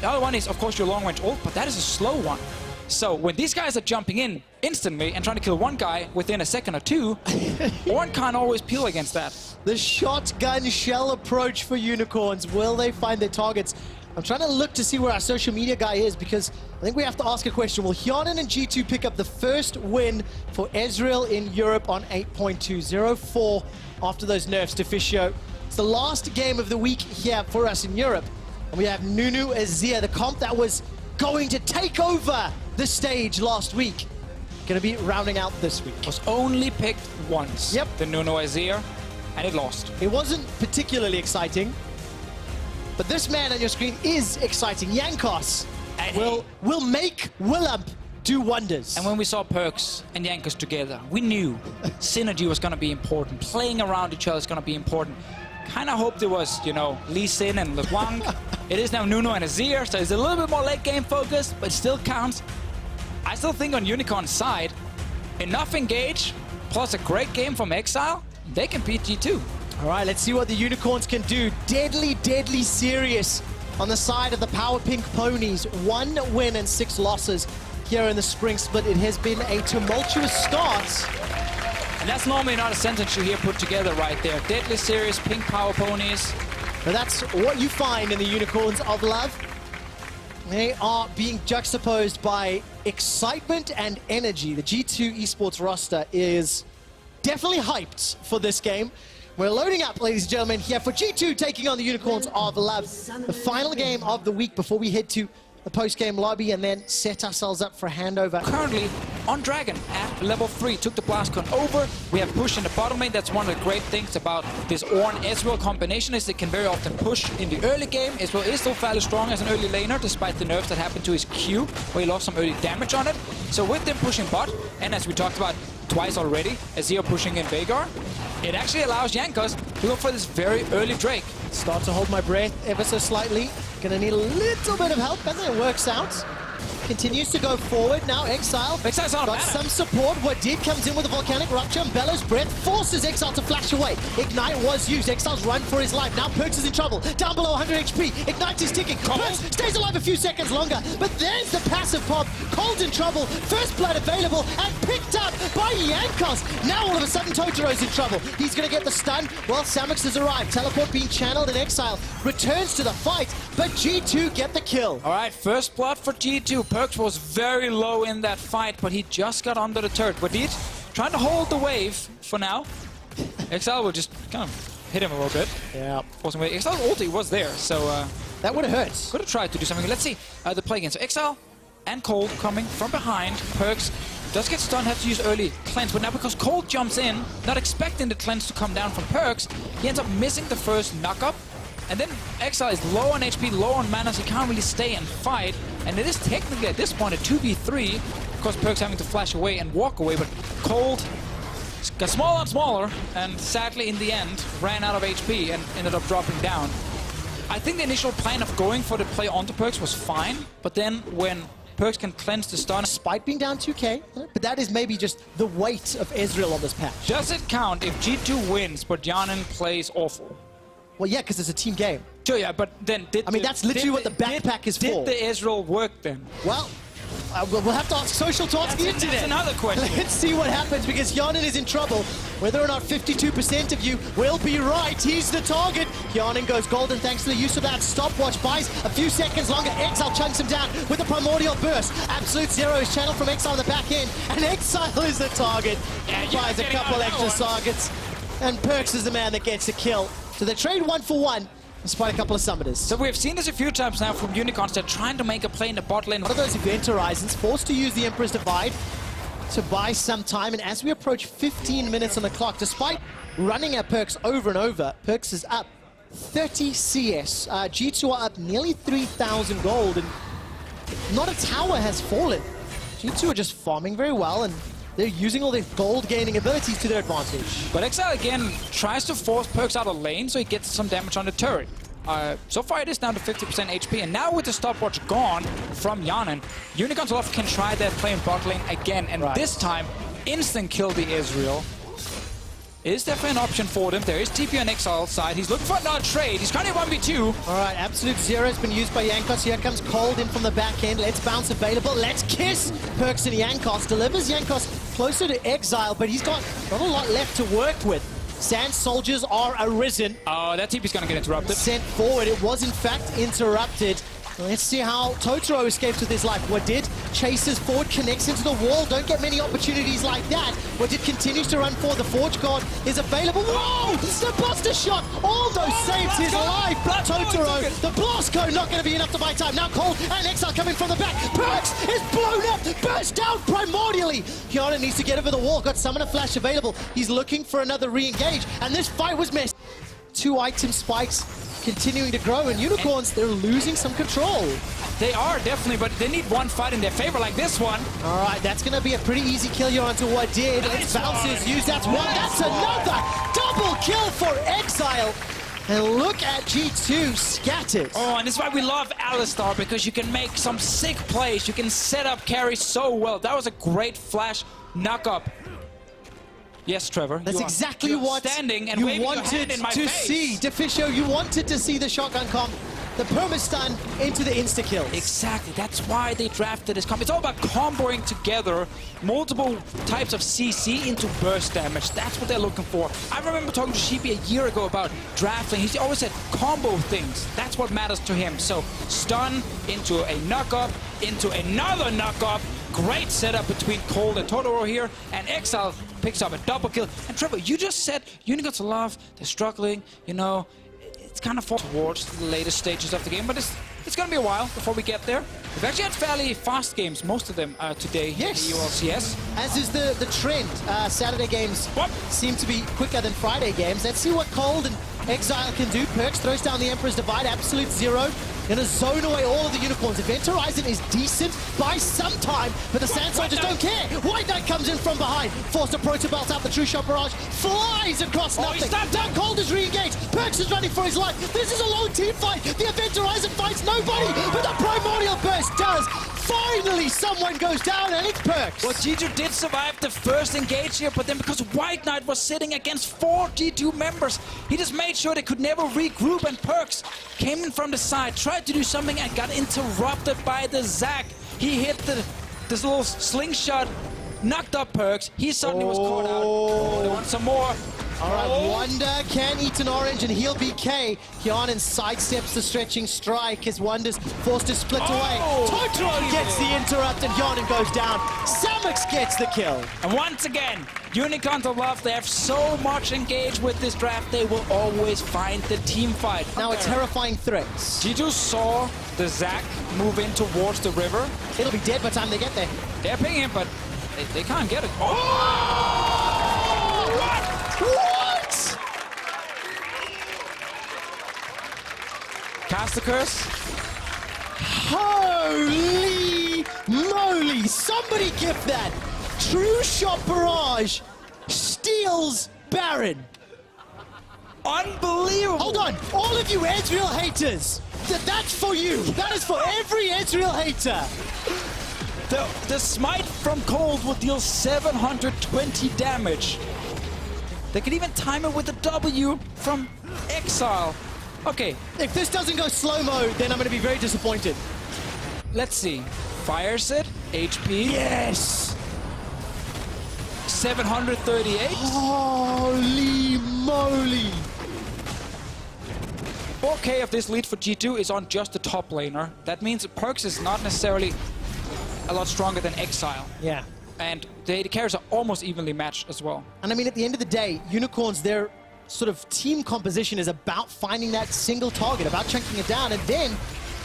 The other one is, of course, your long-range ult, but that is a slow one. So when these guys are jumping in instantly and trying to kill one guy within a second or two, one can't always peel against that. The shotgun shell approach for Unicorns. Will they find their targets? I'm trying to look to see where our social media guy is, because I think we have to ask a question. Will Hyanin and G2 pick up the first win for Ezreal in Europe on 8.204 after those nerfs to Fischio? It's the last game of the week here for us in Europe. And we have Nunu Azir, the comp that was going to take over the stage last week. Going to be rounding out this week. Was only picked once. Yep. The Nuno Azir, and it lost. It wasn't particularly exciting, but this man on your screen is exciting. Jankos will make Willump do wonders. And when we saw Perks and Jankos together, we knew synergy was going to be important. Playing around each other is going to be important. Kind of hoped it was, you know, Lee Sin and LeBlanc. It is now Nuno and Azir, so it's a little bit more late game focused, but still counts. I still think on Unicorn's side, enough engage, plus a great game from Exile, they can beat G2. All right, let's see what the Unicorns can do. Deadly, deadly serious on the side of the Power Pink Ponies. 1 win and 6 losses here in the spring split. It has been a tumultuous start. And that's normally not a sentence you hear put together right there. Deadly serious, Pink Power Ponies. But that's what you find in the Unicorns of love. They are being juxtaposed by excitement and energy. The G2 esports roster is definitely hyped for this game. We're loading up, ladies and gentlemen, here for G2 taking on the Unicorns of love. The final game of the week before we head to the post-game lobby and then set ourselves up for a handover. Currently on Dragon at level 3, took the Blastcon over. We have push in the bottom lane. That's one of the great things about this Ornn-Ezreal combination is it can very often push in the early game. Ezreal is still fairly strong as an early laner despite the nerfs that happened to his Q, where he lost some early damage on it. So with them pushing bot, and as we talked about twice already, Azir pushing in Veigar, it actually allows Jankos to go for this very early Drake. Start to hold my breath ever so slightly. Gonna need a little bit of help, and then it works out. Continues to go forward now. Exile's got some support. Wadid comes in with a volcanic rupture, and Bellows Breath forces Exile to flash away. Ignite was used. Exile's run for his life. Now Perks is in trouble. Down below 100 HP. Ignite is ticking. Perks stays alive a few seconds longer, but there's the passive pop. Cold in trouble. First blood available and picked up by Jankos. Now all of a sudden Totaro's in trouble. He's going to get the stun. Well, Samux has arrived. Teleport being channeled, and Exile returns to the fight, but G2 get the kill. All right, first blood for G2. Perks was very low in that fight, but he just got under the turret. Wadid trying to hold the wave for now. Exile will just kind of hit him a little bit. Yeah. Forcing away. Exile's ulti was there, so that would have hurt. Could have tried to do something. Let's see the play again. So Exile and Cold coming from behind. Perks does get stunned, has to use early cleanse, but now because Cold jumps in, not expecting the cleanse to come down from Perks, he ends up missing the first knock-up. And then Exile is low on HP, low on mana, so he can't really stay and fight. And it is technically at this point a 2v3. Of course, Perks having to flash away and walk away, but Cold got smaller and smaller, and sadly in the end ran out of HP and ended up dropping down. I think the initial plan of going for the play onto Perks was fine, but then when Perks can cleanse the stun. Despite being down 2k, but that is maybe just the weight of Ezreal on this patch. Does it count if G2 wins, but Hyanin plays awful? Well, yeah, because it's a team game. Sure, yeah, but then that's literally what the backpack is for. Did the Ezreal work then? Well, we'll have to ask social to ask the internet. That's another question. Let's see what happens, because Hyanin is in trouble. Whether or not 52% of you will be right, he's the target. Hyanin goes golden thanks to the use of that stopwatch. Buys a few seconds longer. Exile chunks him down with a primordial burst. Absolute Zero is channeled from Exile on the back end, and Exile is the target. Buys a couple extra targets, and Perks is the man that gets the kill. So they trade 1 for 1, despite a couple of summoners. So we've seen this a few times now from Unicorns. They're trying to make a play in the bot lane. One of those Event Horizons forced to use the Emperor's Divide to buy some time. And as we approach 15 minutes on the clock, despite running at Perks over and over, Perks is up 30 CS. G2 are up nearly 3,000 gold, and not a tower has fallen. G2 are just farming very well, and they're using all their gold-gaining abilities to their advantage. But Exile again tries to force Perks out of lane so he gets some damage on the turret. So far it is down to 50% HP, and now with the stopwatch gone from Hyanin, Unicorns Love can try that play in bot lane again, and this time instant kill the Ezreal. is definitely an option for them. There is TP on Exile's side. He's looking for another trade. He's currently 1v2. All right, Absolute Zero has been used by Jankos. Here comes Cold in from the back end. Let's Bounce available. Let's Kiss. Perks and Jankos. Delivers Jankos closer to Exile, but he's got not a lot left to work with. Sand Soldiers are arisen. Oh, that TP's going to get interrupted. Sent forward. It was, in fact, interrupted. Let's see how Totoro escapes with his life. Wadid chases forward, connects into the wall. Don't get many opportunities like that. Wadid continues to run forward. The Forge Guard is available. Whoa! The Buster Shot! Aldo saves his life. Totoro, the Blast Cone not going to be enough to buy time. Now Cold and Exile coming from the back. Perks is blown up, burst down primordially. Kiana needs to get over the wall. Got Summoner Flash available. He's looking for another re-engage. And this fight was messed. 2 item spikes continuing to grow, and Unicorns, they're losing some control. They are, definitely, but they need one fight in their favor like this one. All right, that's going to be a pretty easy kill here onto Wadid. It's Bounces used. That's one. That's another double kill for Exile. And look at G2 scattered. Oh, and this is why we love Alistar, because you can make some sick plays. You can set up carry so well. That was a great flash knock-up. Yes, Trevor. That's exactly what standing and you wanted to see. Deficio, you wanted to see the shotgun comp, the perma-stun into the insta-kills. Exactly. That's why they drafted this comp. It's all about comboing together multiple types of CC into burst damage. That's what they're looking for. I remember talking to Sheepy a year ago about drafting. He always said combo things. That's what matters to him. So stun into a knock-up, into another knock-up. Great setup between Cold and Totoro here, and Exile picks up a double kill. And Trevor, you just said Unicorns Love, they're struggling, you know, it's kind of fall towards the later stages of the game, but it's going to be a while before we get there. We've actually had fairly fast games, most of them today in the UOLCS. As is the trend. Saturday games seem to be quicker than Friday games. Let's see what Cold and Exile can do. Perks throws down the Emperor's Divide, Absolute Zero. Gonna zone away all of the Unicorns. Event Horizon is decent by some time, but the Sand Soldiers don't care. White Knight comes in from behind. Forced a Proto Belt out. The True Shot Barrage flies across nothing. Down Cold is re-engaged. Perks is running for his life. This is a long team fight. The Event Horizon fights nobody, but the Primordial Burst does. Finally, someone goes down, and it's Perks. Well, G2 did survive the first engage here, but then because White Knight was sitting against 4 G2 members, he just made sure they could never regroup, and Perks came in from the side, tried to do something, and got interrupted by the Zac. He hit this little slingshot, knocked up Perks. He suddenly was caught out. Oh, they want some more. All right, Wonder can eat an orange and heal BK. Hyanan sidesteps the stretching strike as Wonder's forced to split away. Totoro gets the interrupt and Hyanan goes down. Samux gets the kill. And once again, Unicorns of Love, they have so much engaged with this draft, they will always find the team fight. Now a terrifying threat. G2 saw the Zac move in towards the river. It'll be dead by the time they get there. They're pinging him, but they can't get it. Oh! What? Cast the curse. Holy moly! Somebody gift that! True Shot Barrage steals Baron. Unbelievable! Hold on, all of you Ezreal haters, that's for you. That is for every Ezreal hater. The smite from Cold will deal 720 damage. They can even time it with a W from Exile. Okay. If this doesn't go slow-mo, then I'm going to be very disappointed. Let's see. Fires it. HP. Yes! 738. Holy moly! 4K of this lead for G2 is on just the top laner. That means Perks is not necessarily a lot stronger than Exile. Yeah. And the carries are almost evenly matched as well. And I mean, at the end of the day, Unicorns, their sort of team composition is about finding that single target, about chunking it down, and then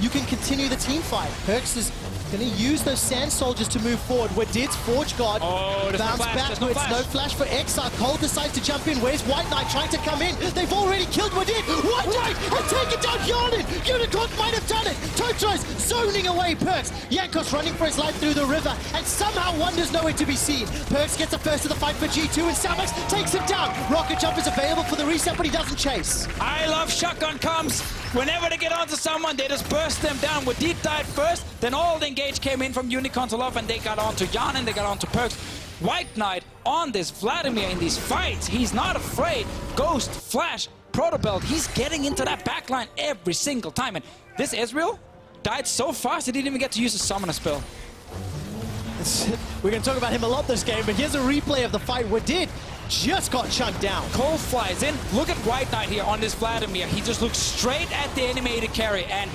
you can continue the team fight. Perks is going to use those Sand Soldiers to move forward. Wadid's Forge Guard bounce backwards. No flash for Exile. Cold decides to jump in. Where's White Knight trying to come in? They've already killed Wadid. White Knight has taken down Hyanan. Unicorn might have done it. Totoro's zoning away Perks. Jankos running for his life through the river, and somehow Wonder's nowhere to be seen. Perks gets the first of the fight for G2, and Samux takes him down. Rocket Jump is available for the reset, but he doesn't chase. I love shotgun comms. Whenever they get onto someone, they just burst them down. Wadid died first, then all the engage came in from Unicorns of Love, and they got onto Hyanan, they got onto Perks. White Knight on this Vladimir in these fights. He's not afraid. Ghost, Flash, Protobelt. He's getting into that backline every single time. And this Ezreal died so fast he didn't even get to use a summoner spell. We're going to talk about him a lot this game, but here's a replay of the fight where Did just got chunked down. Cole flies in. Look at White Knight here on this Vladimir. He just looks straight at the animated carry, and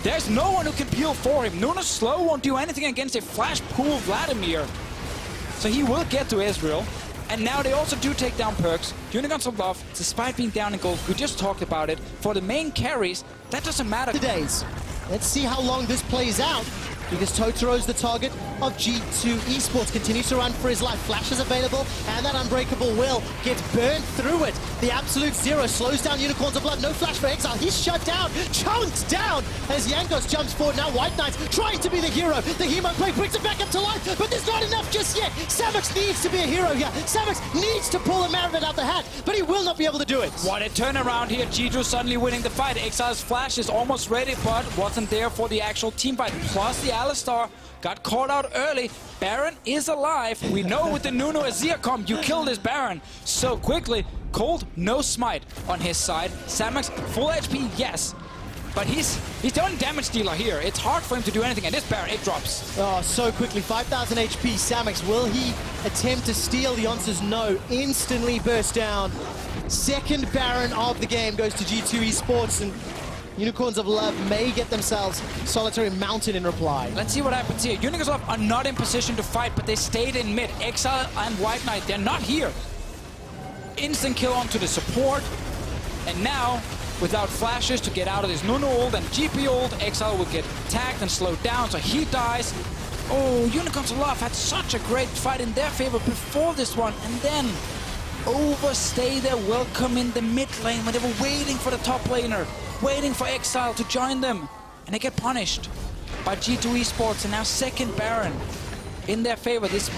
there's no one who can peel for him. Nuno's slow won't do anything against a flash pool Vladimir. So he will get to Ezreal. And now they also do take down Perks. Unicorns of Love, despite being down in gold, we just talked about it. For the main carries, that doesn't matter. Days. Let's see how long this plays out, because Totaro's the target of G2 Esports. Continues to run for his life. Flash is available, and that Unbreakable Will gets burned through it. The Absolute Zero slows down Unicorns of Blood. No flash for Exile. He's shut down, chunked down as Jankos jumps forward. Now White Knight's trying to be the hero. The Hemo play brings it back up to life, but there's not enough just yet. Samux needs to be a hero here. Samux needs to pull a Marinette out the hat, but he will not be able to do it. What a turnaround here. G2 suddenly winning the fight. Exile's flash is almost ready, but wasn't there for the actual team fight. Plus the Alistar got caught out early. Baron is alive. We know with the Nuno Azir comp, you kill this Baron so quickly. Cold, no smite on his side. Samux, full HP, yes. But he's the only damage dealer here. It's hard for him to do anything, and this Baron, it drops. Oh, so quickly. 5,000 HP, Samux. Will he attempt to steal? The answer's no. Instantly burst down. Second Baron of the game goes to G2 Esports, and Unicorns of Love may get themselves Solitary Mountain in reply. Let's see what happens here. Unicorns of Love are not in position to fight, but they stayed in mid. Exile and White Knight, they're not here. Instant kill onto the support. And now, without flashes to get out of this Nuno ult and GP ult, Exile will get tagged and slowed down, so he dies. Oh, Unicorns of Love had such a great fight in their favor before this one, and then overstay their welcome in the mid lane when they were waiting for the top laner, waiting for Exile to join them, and they get punished by G2 Esports. And now second Baron in their favor. This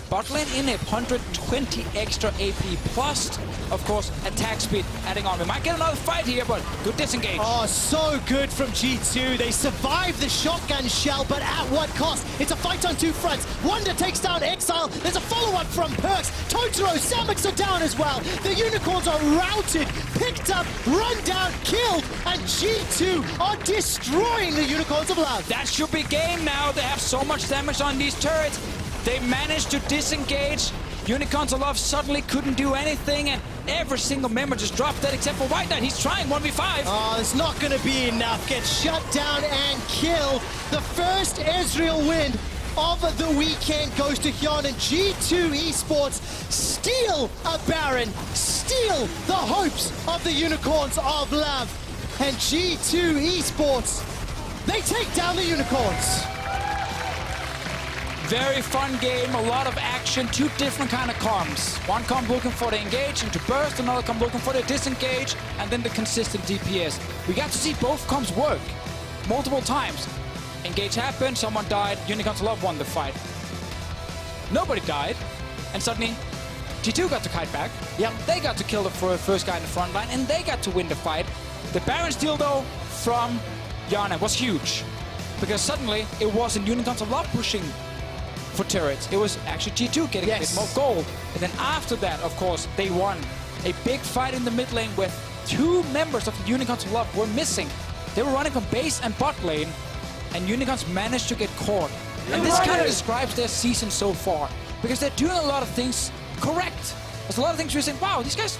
bot lane inhib, 120 extra AP, plus, of course, attack speed adding on. We might get another fight here, but good disengage. Oh, so good from G2. They survive the shotgun shell, but at what cost? It's a fight on two fronts. Wonder takes down Exile. There's a follow-up from Perks. Totoro, Samux are down as well. The Unicorns are routed, picked up, run down, killed, and G2 are destroying the Unicorns of Love. That should be game now. They have so much damage on these turrets. They managed to disengage. Unicorns of Love suddenly couldn't do anything, and every single member just dropped dead except for White Knight. He's trying 1v5. Oh, it's not going to be enough. Gets shut down and killed. The first Ezreal win of the weekend goes to Hyun, and G2 Esports steal a Baron, steal the hopes of the Unicorns of Love. And G2 Esports, they take down the Unicorns. Very fun game, a lot of action, two different kind of comps. One comp looking for the engage into burst, another comp looking for the disengage, and then the consistent DPS. We got to see both comps work multiple times. Engage happened, someone died, Unicorns of Love won the fight. Nobody died, and suddenly G2 got to kite back. Yep, they got to kill the first guy in the front line, and they got to win the fight. The Baron steal, though, from Yana was huge, because suddenly it wasn't Unicorns of Love pushing for turrets. It was actually G2 getting a bit more gold. And then after that, of course, they won a big fight in the mid lane where two members of the Unicorns of Love were missing. They were running from base and bot lane, and Unicorns managed to get caught. And this kind of describes their season so far, because they're doing a lot of things correct. There's a lot of things you're saying, wow, these guys